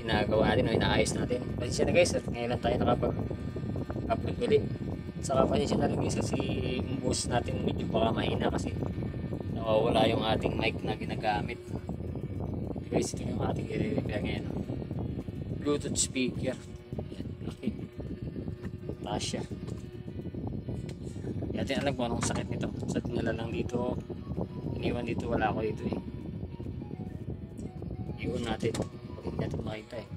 ginagawa natin o inaayos natin. Pasensya na guys at ngayon lang tayo nakapag-upload ulit. Saka pasensya na rin guys kasi yung boses natin medyo baka mahina kasi nawawala yung ating mic na ginagamit. Guys, ito yung ating i-repair ngayon. Bluetooth speaker. Yan, laki. Tasya. Hindi natin alam kung anong sakit nito. Sa dinala lang dito. Iniwan dito, wala ako dito eh. Iwan natin. Hindi natin makita eh.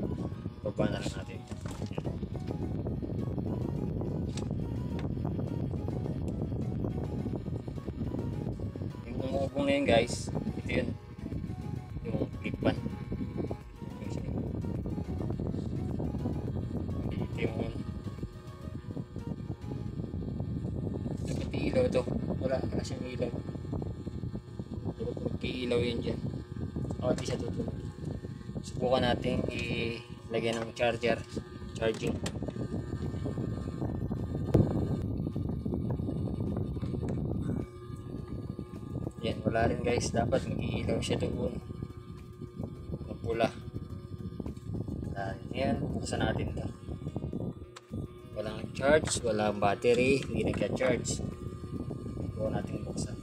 Baba na lang natin. Yung umubong na yun guys. Ito yun. Yung clip-on. Ito yung pati ilaw to. Wala siyang ilaw. Mag-iilaw yun dyan. O di siya tutuloy. Subukan natin ilagay ng charging. Yan, wala rin guys. Dapat mag-iilaw siya doon. Pula. Yan, buksan natin to. Walang charge, walang battery, hindi nagka-charge. Subukan natin buksan.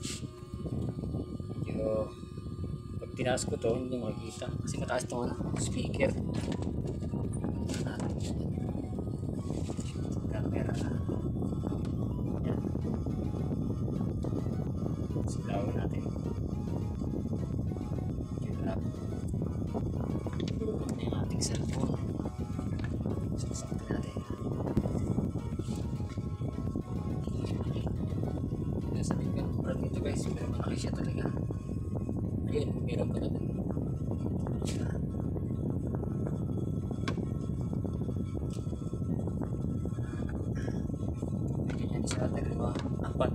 Medyo pag tinaas ko to, hindi makikita kasi mataas itong speaker. Camera. Yan. Silawin natin. Yan. Ito yung ating cellphone. Sasaktin natin. Sabi ko, parang ito guys, pero malaki siya talaga. Ayun, meron pa natin. Ganyan siya, dalawa, apat.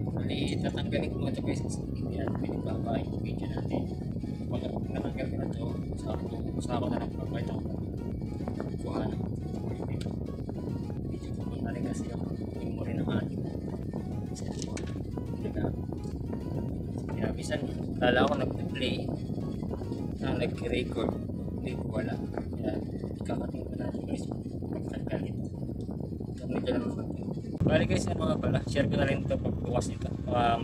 Bali, tatanggalin ko ito guys kasi hindi natin pinagbabahay yung video natin. Pag natanggal ko na ito, sa ako na lang pagpapahit ako kuha ng video ko muna rin kasi yung memory ng akin cellphone. Kaya bisan, kala ko nag-play nag-record, hindi ko wala. Kaya ikakating ko natin guys pagtanggal ito. Medyo lang naman. Bali guys, ano nga pala, share ko na rin ito pagbukas nito.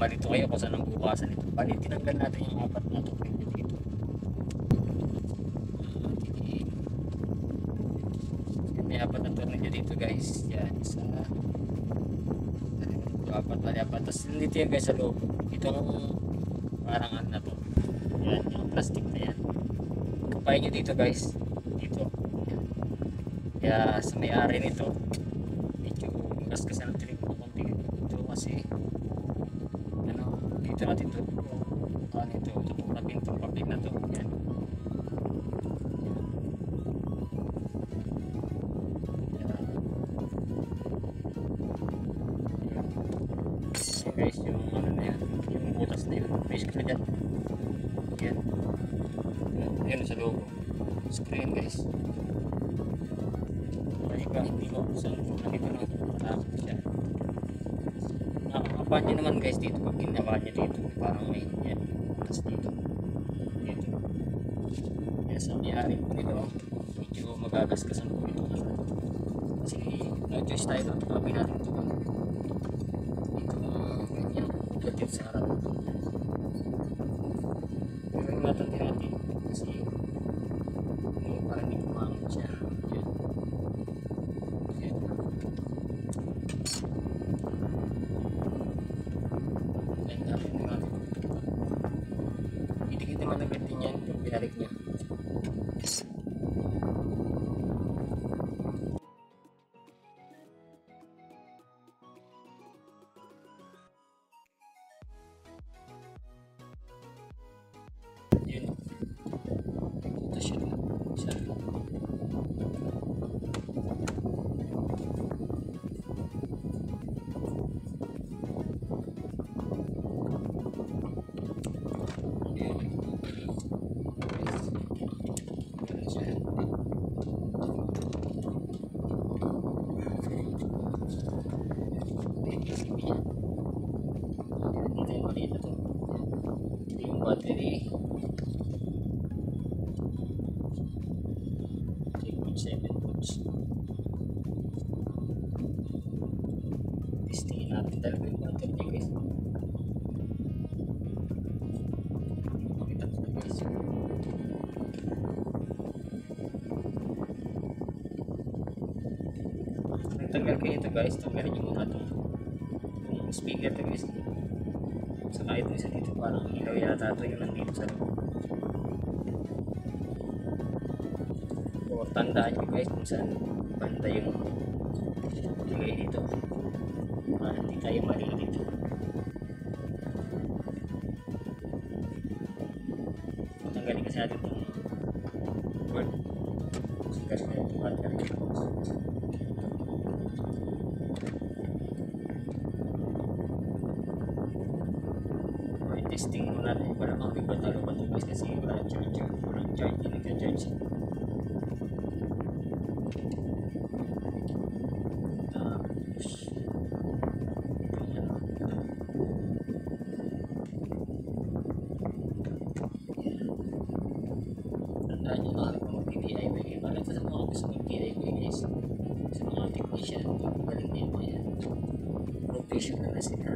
Malito kayo kung saan ang bukasan ito. Bali, tinanggal natin yung apat na ito dito. May apat na tornilyo dito guys. Yan, isa. Apat, bali apat. Tapos dito yan guys sa loob. Itong parang ano na to. Yan, yung plastic na yan. Kapay nyo dito guys. Dito. Yan. Kaya sa may-ari nito, kasi natin yung konti ito kasi ano dito natin ito itong napintong public na ito yan. Yan guys yung ano na yan yung butas na yun may screen dyan yan sa loob screen guys iba hindi ko saan nandito na takot siya. Nakakapan nyo naman guys dito pag ginawa nyo dito parang may yan tas dito yan sa mayari po nito medyo magagasgasan po ito kasi no choice tayo ito tabi natin ito ganyan gatit sa harap pero ingatan din natin kasi parang hindi kumangot siya dikit naman agad din yan yung pinalik niya. Yun. Yan. Ito yung maliit na to. Ito yung battery. 3.7 volts. Testingin natin talaga yung battery niya guys. Makita ko na guys. Nagtanggal kayo ito guys. Tanggalin nyo muna ito. Yung speaker ito guys. Saka ito isa dito parang ilaw yata ito yung nandito sa loob. O tandaan nyo guys kung saan banda yung lagay dito. Para hindi tayo mali dito. Tanggalin kasi natin itong cord. Kasi na ito battery. Testing muna natin para makikita tayo ba ito guys kasi walang charger, walang charge, hindi nagka-charge. Tandaan nyo na kung mag-DIY para ito sa mga gusto mag-DIY guys, sa mga technician, galing na yung mga professional na sila.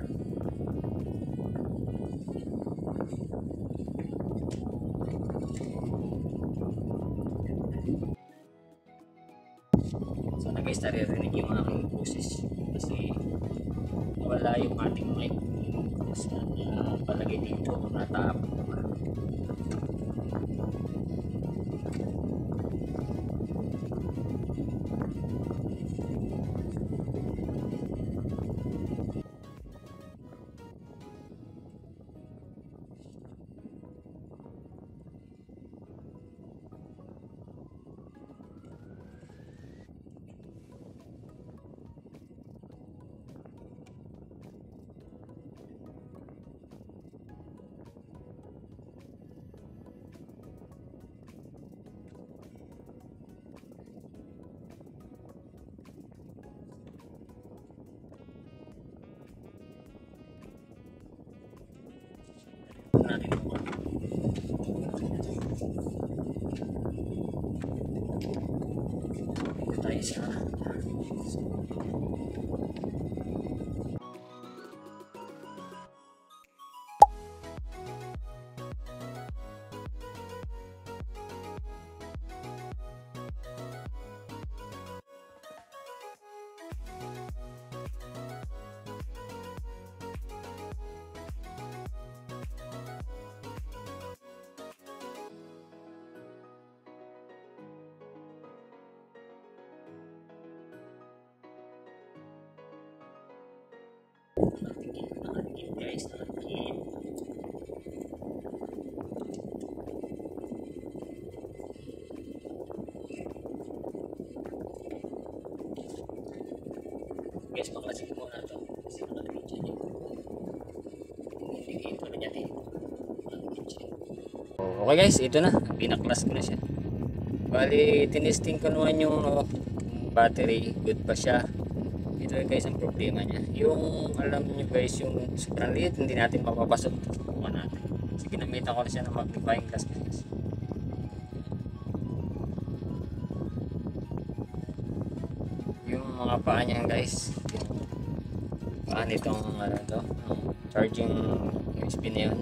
Sana guys naririnig yung aking boses kasi wala yung ating mic kasi palagay dito natapos. Natin ito tayo sa nakakit guys, nakakit. Guys, maklasin ko na ito kasi nakakit siya dito. Hindi ko na niya dito. Okay guys, ito na. Pinaklas ko na siya. Bali, tinesting ko naman yung battery. Good pa siya. Ito guys ang problema niya. Yung alam niyo guys, yung sobrang liit, hindi natin mapapasok. Tutukan natin. Kasi ginamitan ko na siya ng magnifying glass guys. Yung mga paa niya guys. Paa nitong ano to, charging USB na yun.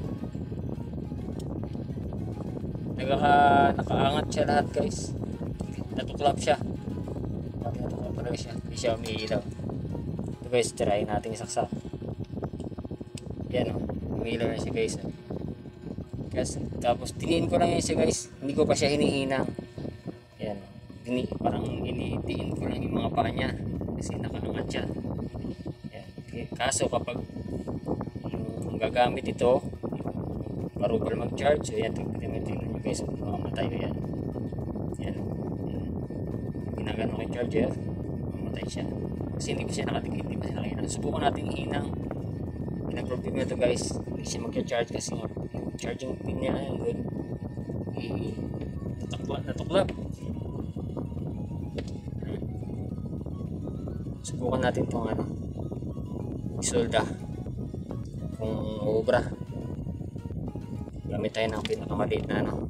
Nakaangat siya lahat guys. Natuklap siya. Natuklap pala siya. Hindi siya umiilaw. Ito guys, try natin isaksak. Yan o. Umiilaw na siya guys. Kasi, tapos tingin ko lang yun siya guys. Hindi ko pa siya hinihinang. Yan o. Parang initiin ko lang yung mga paa niya. Kasi nakaangat siya. Yan. Kaso kapag yung gagamit ito, parubal mag-charge. So yan, tingnan nyo guys, makamatay ko yan. Yan. Ginagano ko yung charger, makamatay siya. Kasi hindi pa siya nakatigil, hindi pa siya nakahinang. Subukan natin hinang. Pinag-problem ito guys, hindi siya mag-charge kasi yung charging pin niya, yun, tatak natuklap. Subukan natin itong isolda kung obra. Gamit tayo ng pinakamaliit na yung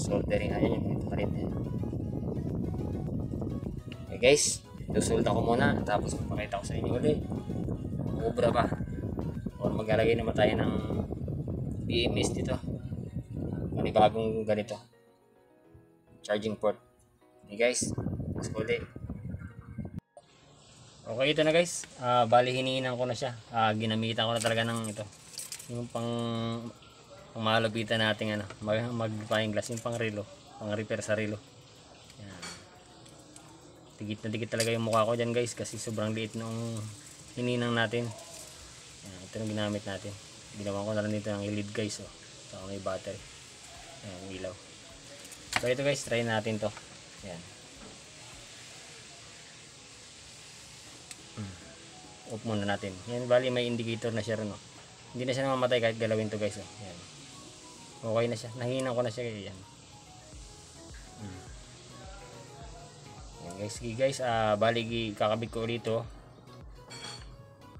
soldering. Ayan yung pinakamaliit na yan. Okay guys, susolda ko muna tapos papakita ko sa inyo ulit obra ba or maglalagay naman tayo ng BMS dito, panibagong ganito charging port. Okay guys, mas ulit. Okay, ito na guys. Bali hinihinan ko na siya. Ginamitan ko na talaga ng ito. Yung pang malapitan nating mag-flying glass, yung pang relo, pang repair sa relo. Yan. Digit na digit talaga yung mukha ko diyan guys kasi sobrang liit nung hininang natin. Yan, ito yung ginamit natin. Ginawa ko na lang dito ng LED guys, oh. Saka may battery. Yan, ilaw. So ito guys, try natin to. Yan. Off muna natin. Yan, bali may indicator na siya rin, oh. Hindi na siya namamatay kahit galawin to guys, oh. Yan. Okay na siya. Nahihinan ko na siya. Yan. Yan guys. Sige guys, bali kakabit ko ulit to.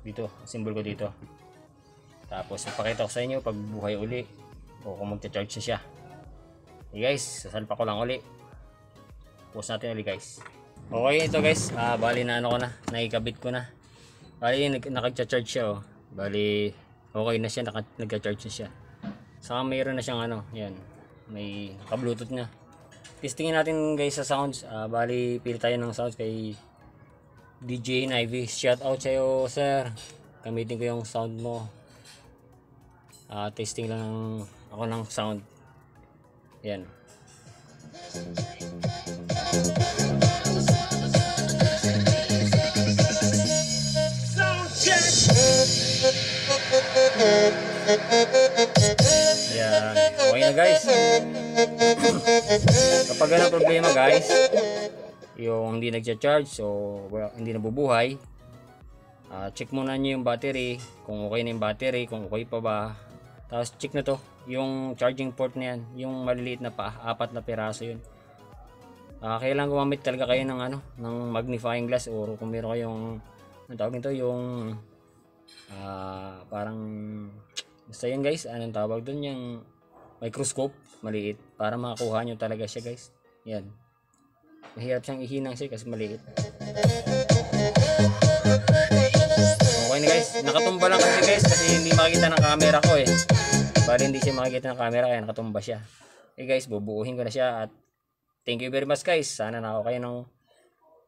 Dito, symbol ko dito. Tapos ipakita ko sa inyo pag buhay uli o kung magcha-charge siya. Okay guys, sasalpa ko lang uli. Pause natin ulit guys. Okay, ito guys, bali na ko na, naikabit ko na. Bali naka-charge siya, oh. Bali okay na siya, nagka-charge na siya. Saka mayroon na siyang yan, may ka-bluetooth na. Testingin natin guys sa sounds. Bali pili tayo ng sounds kay DJ Nivy. Shout out sa iyo sir. Gamitin ko yung sound mo. Testing lang ako ng sound. Yan. Yan. Okay na guys. Kapag ganang problema guys, yung hindi nagcha-charge so hindi nabubuhay, check muna nyo yung battery kung okay na yung battery, kung okay pa ba. Tapos check na to yung charging port na yan, yung maliliit na pa, 4 na piraso yun. Kailangan gumamit talaga kayo ng ng magnifying glass or kung meron kayong tawag nito yung parang basta yun guys, anong tawag doon, yung microscope maliit para makakuha nyo talaga siya guys. Yan, mahirap siyang ihinang siya kasi maliit. Okay na guys, nakatumba lang kasi guys kasi hindi makikita ng camera ko eh. Bali hindi siya makikita ng camera kaya nakatumba siya. Okay guys, bubuuhin ko na siya at thank you very much guys. Sana nakakuha kayo ng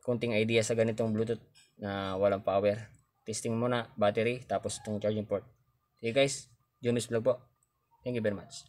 konting idea sa ganitong Bluetooth na walang power. Testing muna battery tapos itong charging port. Okay guys, Jonas Vlog po. Thank you very much.